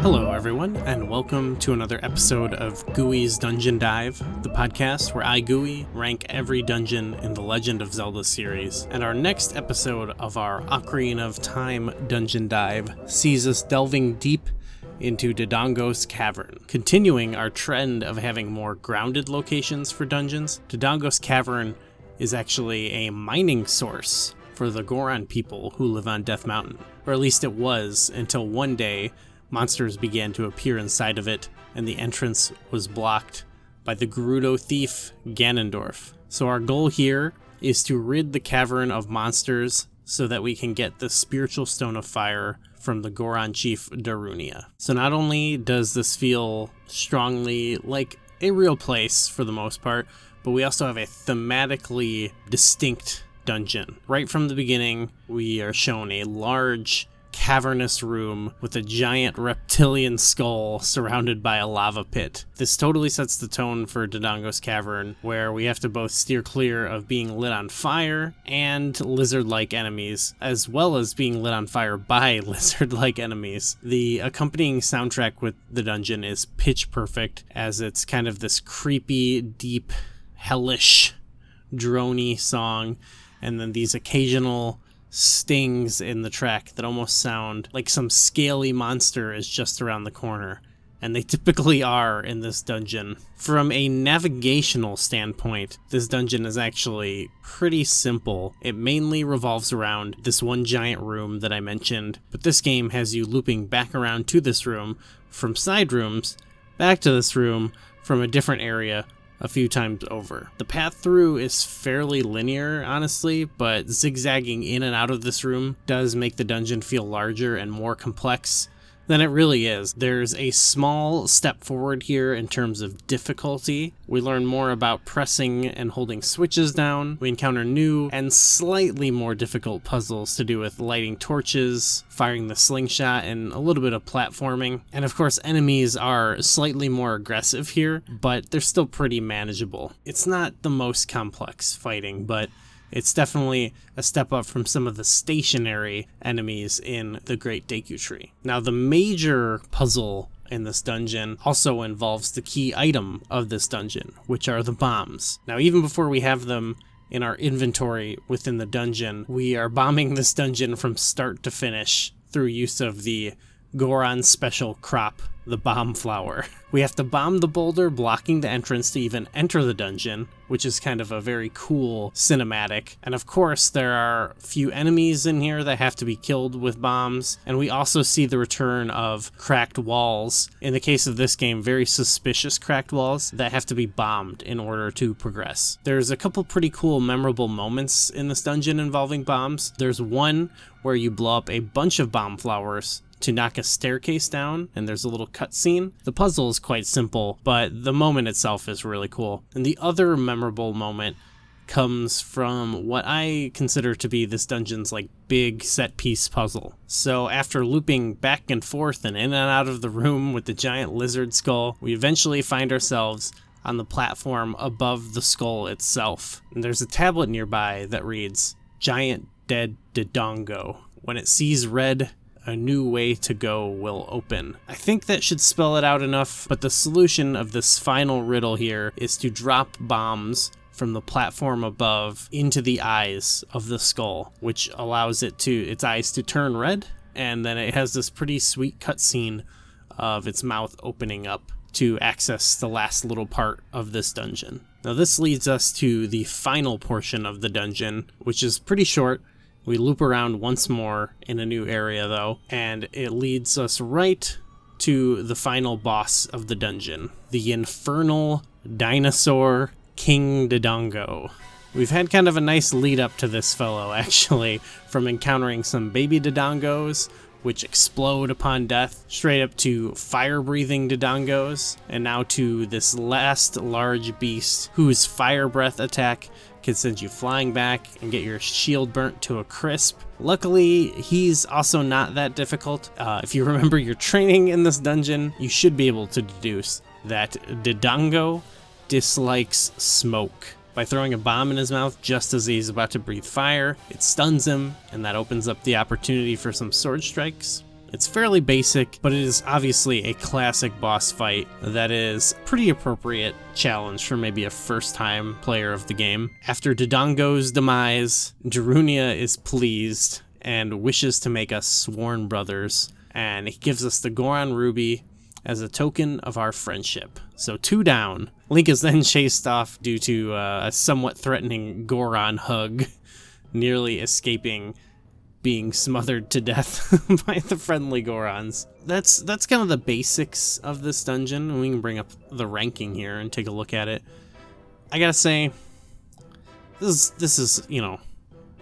Hello, everyone, and welcome to another episode of Gooey's Dungeon Dive, the podcast where I, Gooey, rank every dungeon in the Legend of Zelda series. And our next episode of our Ocarina of Time Dungeon Dive sees us delving deep into Dodongo's Cavern. Continuing our trend of having more grounded locations for dungeons, Dodongo's Cavern is actually a mining source for the Goron people who live on Death Mountain. Or at least it was, until one day monsters began to appear inside of it, and the entrance was blocked by the Gerudo thief Ganondorf. So our goal here is to rid the cavern of monsters so that we can get the spiritual stone of fire from the Goron chief Darunia. So not only does this feel strongly like a real place for the most part, but we also have a thematically distinct dungeon. Right from the beginning, we are shown a large cavernous room with a giant reptilian skull surrounded by a lava pit. This totally sets the tone for Dodongo's Cavern, where we have to both steer clear of being lit on fire and lizard-like enemies, as well as being lit on fire by lizard-like enemies. The accompanying soundtrack with the dungeon is pitch perfect, as it's kind of this creepy, deep, hellish, droney song, and then these occasional stings in the track that almost sound like some scaly monster is just around the corner, and they typically are in this dungeon. From a navigational standpoint, this dungeon is actually pretty simple. It mainly revolves around this one giant room that I mentioned, but this game has you looping back around to this room from side rooms, back to this room from a different area a few times over. The path through is fairly linear, honestly, but zigzagging in and out of this room does make the dungeon feel larger and more complex than it really is. There's a small step forward here in terms of difficulty. We learn more about pressing and holding switches down. We encounter new and slightly more difficult puzzles to do with lighting torches, firing the slingshot, and a little bit of platforming. And of course, enemies are slightly more aggressive here, but they're still pretty manageable. It's not the most complex fighting, but it's definitely a step up from some of the stationary enemies in the Great Deku Tree. Now, the major puzzle in this dungeon also involves the key item of this dungeon, which are the bombs. Now, even before we have them in our inventory within the dungeon, we are bombing this dungeon from start to finish through use of the Goron special crop, the bomb flower. We have to bomb the boulder blocking the entrance to even enter the dungeon, which is kind of a very cool cinematic. And of course, there are a few enemies in here that have to be killed with bombs, and we also see the return of cracked walls. In the case of this game, very suspicious cracked walls that have to be bombed in order to progress. There's a couple pretty cool memorable moments in this dungeon involving bombs. There's one where you blow up a bunch of bomb flowers to knock a staircase down, and there's a little cutscene. The puzzle is quite simple, but the moment itself is really cool. And the other memorable moment comes from what I consider to be this dungeon's big set piece puzzle. So after looping back and forth and in and out of the room with the giant lizard skull, we eventually find ourselves on the platform above the skull itself. And there's a tablet nearby that reads, "Giant Dead Dodongo. When it sees red, a new way to go will open." I think that should spell it out enough, but the solution of this final riddle here is to drop bombs from the platform above into the eyes of the skull, which allows its eyes to turn red, and then it has this pretty sweet cutscene of its mouth opening up to access the last little part of this dungeon. Now this leads us to the final portion of the dungeon, which is pretty short. We loop around once more in a new area though, and it leads us right to the final boss of the dungeon, the infernal dinosaur King Dodongo. We've had kind of a nice lead up to this fellow actually, from encountering some baby Dodongos, which explode upon death, straight up to fire-breathing Dodongos, and now to this last large beast whose fire breath attack can send you flying back and get your shield burnt to a crisp. Luckily, he's also not that difficult. If you remember your training in this dungeon, you should be able to deduce that Dodongo dislikes smoke. By throwing a bomb in his mouth just as he's about to breathe fire, it stuns him, and that opens up the opportunity for some sword strikes. It's fairly basic, but it is obviously a classic boss fight that is pretty appropriate challenge for maybe a first-time player of the game. After Dodongo's demise, Darunia is pleased and wishes to make us sworn brothers, and he gives us the Goron Ruby as a token of our friendship. So 2 down. Link is then chased off due to a somewhat threatening Goron hug, nearly escaping being smothered to death by the friendly Gorons. That's kind of the basics of this dungeon, and we can bring up the ranking here and take a look at it. I gotta say, this is you know,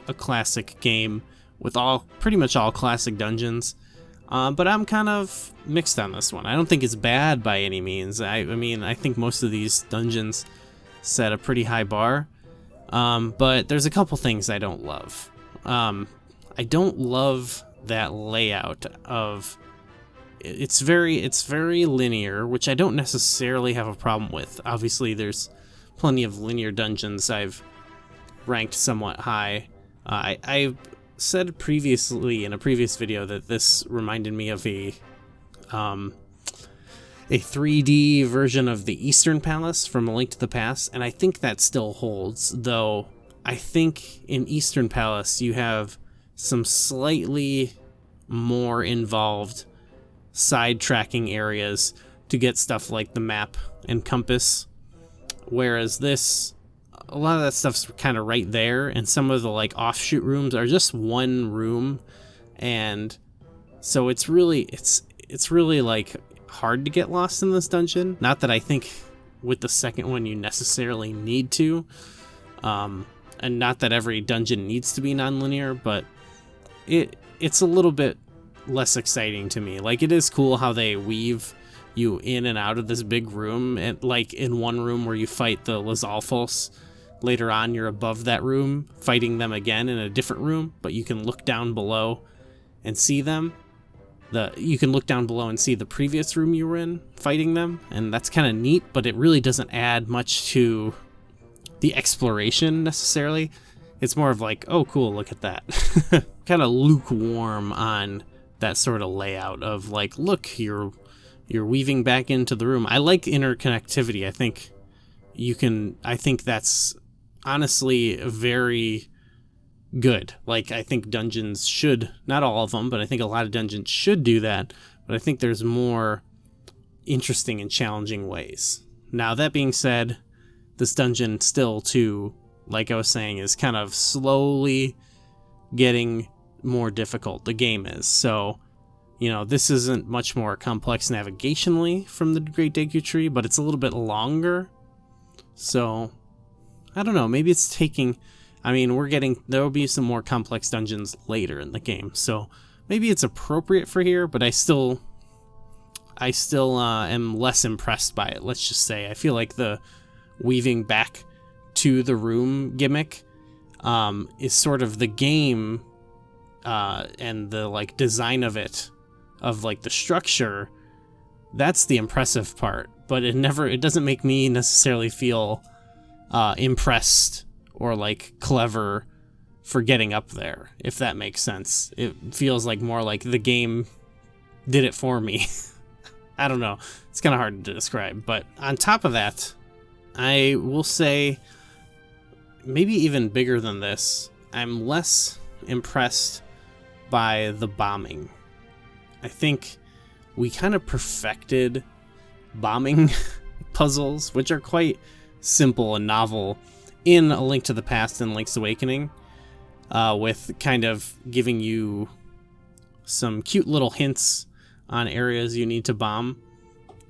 a classic game with pretty much all classic dungeons, but I'm kind of mixed on this one. I don't think it's bad by any means. I mean, I think most of these dungeons set a pretty high bar, but there's a couple things I don't love. I don't love that layout of it's very linear, which I don't necessarily have a problem with. Obviously, there's plenty of linear dungeons I've ranked somewhat high. I said previously in a previous video that this reminded me of a 3D version of the Eastern Palace from A Link to the Past, and I think that still holds, though I think in Eastern Palace you have some slightly more involved side-tracking areas to get stuff like the map and compass, whereas this, a lot of that stuff's kind of right there, and some of the like offshoot rooms are just one room, and so it's really like hard to get lost in this dungeon. Not that I think with the second one you necessarily need to, and not that every dungeon needs to be non-linear, but it's a little bit less exciting to me. Like, it is cool how they weave you in and out of this big room, and like in one room where you fight the Lizalfos, later on you're above that room fighting them again in a different room, but you can look down below and see them. You can look down below and see the previous room you were in fighting them, and that's kind of neat, but it really doesn't add much to the exploration necessarily. It's more of like, oh cool, look at that. Kind of lukewarm on that sort of layout of like, look, you're weaving back into the room. I like interconnectivity. I think that's honestly very good. Like, I think dungeons should, not all of them, but I think a lot of dungeons should do that, but I think there's more interesting and challenging ways. Now, that being said, this dungeon still, too, like I was saying, is kind of slowly getting more difficult. The game is. So, you know, this isn't much more complex navigationally from the Great Deku Tree, but it's a little bit longer. So, I don't know, maybe it's taking, I mean, there will be some more complex dungeons later in the game, so maybe it's appropriate for here, but I still am less impressed by it, let's just say. I feel like the weaving back to the room gimmick is sort of the game and the like design of it, of like the structure. That's the impressive part, but it doesn't make me necessarily feel impressed or like clever for getting up there, if that makes sense. It feels like more like the game did it for me. I don't know, it's kind of hard to describe. But on top of that, I will say, maybe even bigger than this, I'm less impressed by the bombing. I think we kind of perfected bombing puzzles, which are quite simple and novel in A Link to the Past and Link's Awakening, with kind of giving you some cute little hints on areas you need to bomb,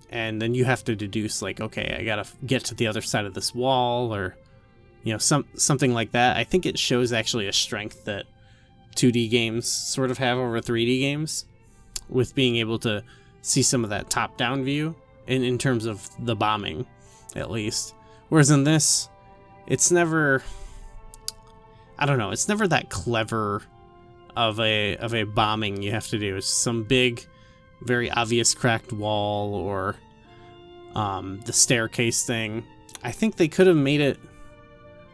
and then you have to deduce, like, okay, I gotta get to the other side of this wall, or, you know, something like that. I think it shows actually a strength that 2D games sort of have over 3D games, with being able to see some of that top-down view in terms of the bombing, at least. Whereas in this, it's never, I don't know, it's never that clever of a bombing you have to do. It's some big, very obvious cracked wall, or the staircase thing. I think they could have made it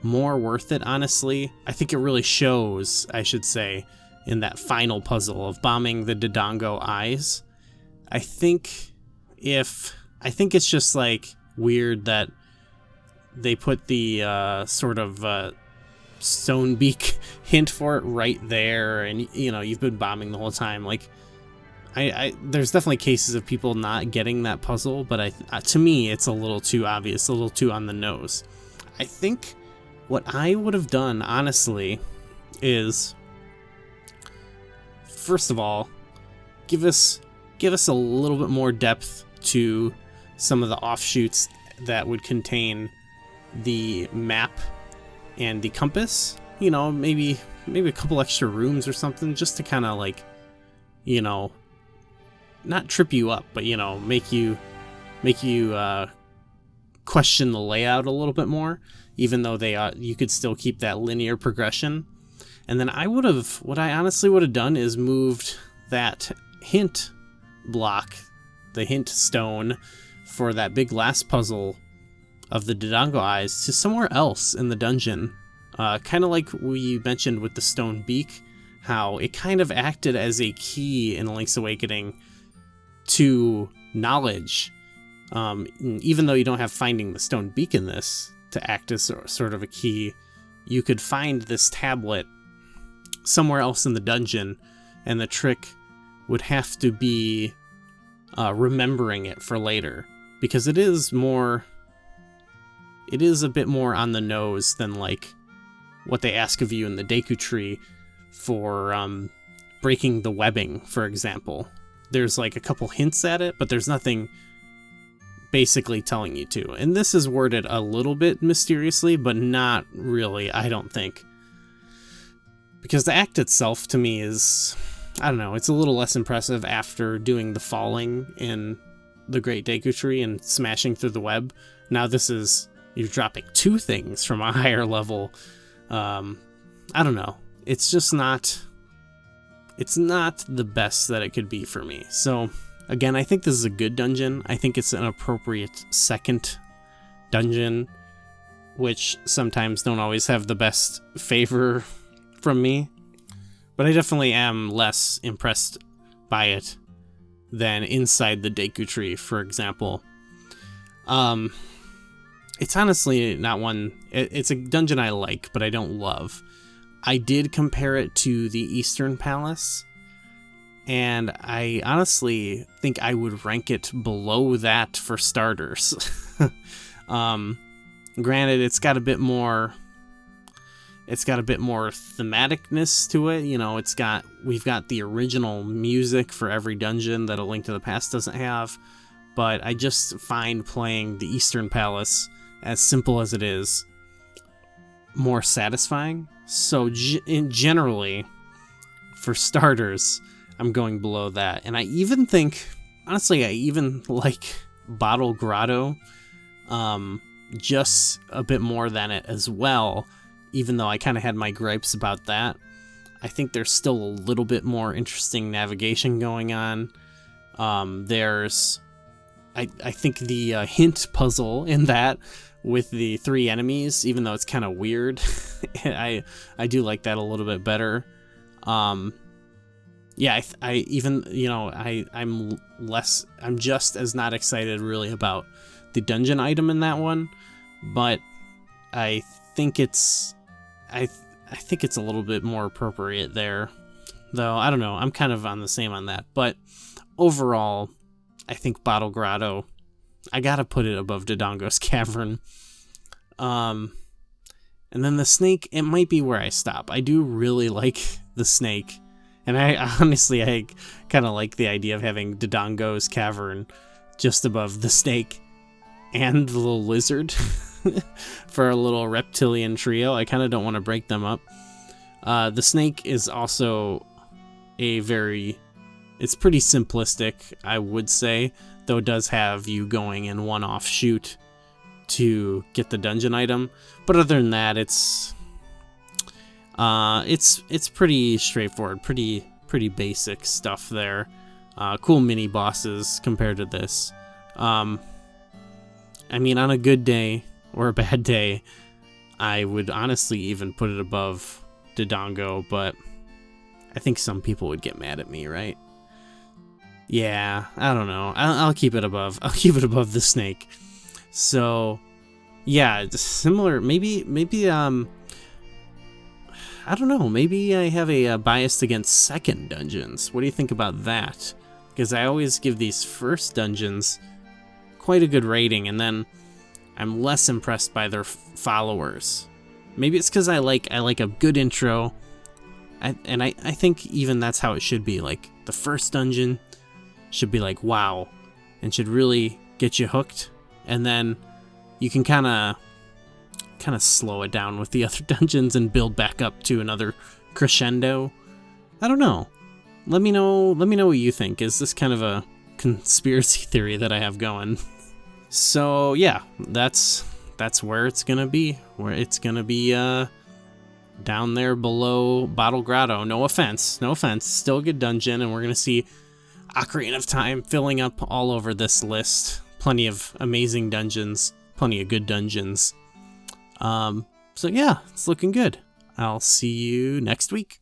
more worth it, honestly. I think it really shows, I should say, in that final puzzle of bombing the Dodongo eyes. I think it's just like weird that they put the sort of stone beak hint for it right there, and you've been bombing the whole time. Like, I there's definitely cases of people not getting that puzzle, but to me it's a little too obvious, a little too on the nose. I think what I would have done, honestly, is, first of all, give us a little bit more depth to some of the offshoots that would contain the map and the compass. Maybe a couple extra rooms or something, just to kind of like, not trip you up, but make you question the layout a little bit more, even though you could still keep that linear progression. And then what I honestly would have done is moved that hint block, the hint stone for that big last puzzle of the Dodongo eyes, to somewhere else in the dungeon. Kind of like we mentioned with the stone beak, how it kind of acted as a key in Link's Awakening to knowledge. Even though you don't have finding the stone beak in this to act as sort of a key, you could find this tablet somewhere else in the dungeon, and the trick would have to be remembering it for later, because it is a bit more on the nose than like what they ask of you in the Deku Tree for breaking the webbing, for example. There's like a couple hints at it, but there's nothing basically telling you to. And this is worded a little bit mysteriously, but not really, I don't think. Because the act itself, to me, is, I don't know, it's a little less impressive after doing the falling in the Great Deku Tree and smashing through the web. Now this is, you're dropping two things from a higher level. I don't know. It's just not the best that it could be for me. So, again, I think this is a good dungeon. I think it's an appropriate second dungeon, which sometimes don't always have the best favor from me. But I definitely am less impressed by it than inside the Deku Tree, for example. It's honestly not one... It's a dungeon I like, but I don't love. I did compare it to the Eastern Palace, and I honestly think I would rank it below that for starters. Granted, it's got a bit more thematicness to it. We've got the original music for every dungeon that A Link to the Past doesn't have, but I just find playing the Eastern Palace, as simple as it is, more satisfying. So generally, for starters, I'm going below that. And I even think, honestly, I even like Bottle Grotto just a bit more than it as well, even though I kind of had my gripes about that. I think there's still a little bit more interesting navigation going on. I think the hint puzzle in that with the 3 enemies, even though it's kind of weird, I do like that a little bit better. I'm just as not excited really about the dungeon item in that one, but I think it's a little bit more appropriate there, though. I don't know, I'm kind of on the same on that, but overall, I think Bottle Grotto, I gotta put it above Dodongo's Cavern. And then the snake, it might be where I stop. I do really like the snake, and I honestly kind of like the idea of having Dodongo's Cavern just above the snake and the little lizard for a little reptilian trio. I kind of don't want to break them up. The snake is also it's pretty simplistic, I would say, though it does have you going in one offshoot to get the dungeon item. But other than that, it's pretty straightforward, pretty basic stuff there. Cool mini bosses compared to this. I mean, on a good day or a bad day, I would honestly even put it above Dodongo, but I think some people would get mad at me, right? Yeah, I don't know. I'll keep it above. I'll keep it above the snake. So, yeah, similar. Maybe. I don't know. Maybe I have a bias against second dungeons. What do you think about that? Because I always give these first dungeons quite a good rating, and then I'm less impressed by their followers. Maybe it's because I like a good intro, I think even that's how it should be. Like, the first dungeon should be like, wow, and should really get you hooked, and then you can kind of slow it down with the other dungeons and build back up to another crescendo. I don't know. Let me know what you think. Is this kind of a conspiracy theory that I have going? So yeah, that's where it's gonna be. Where it's gonna be down there below Bottle Grotto. No offense. Still a good dungeon, and we're gonna see Ocarina of Time filling up all over this list. Plenty of amazing dungeons, plenty of good dungeons. So yeah, it's looking good. I'll see you next week.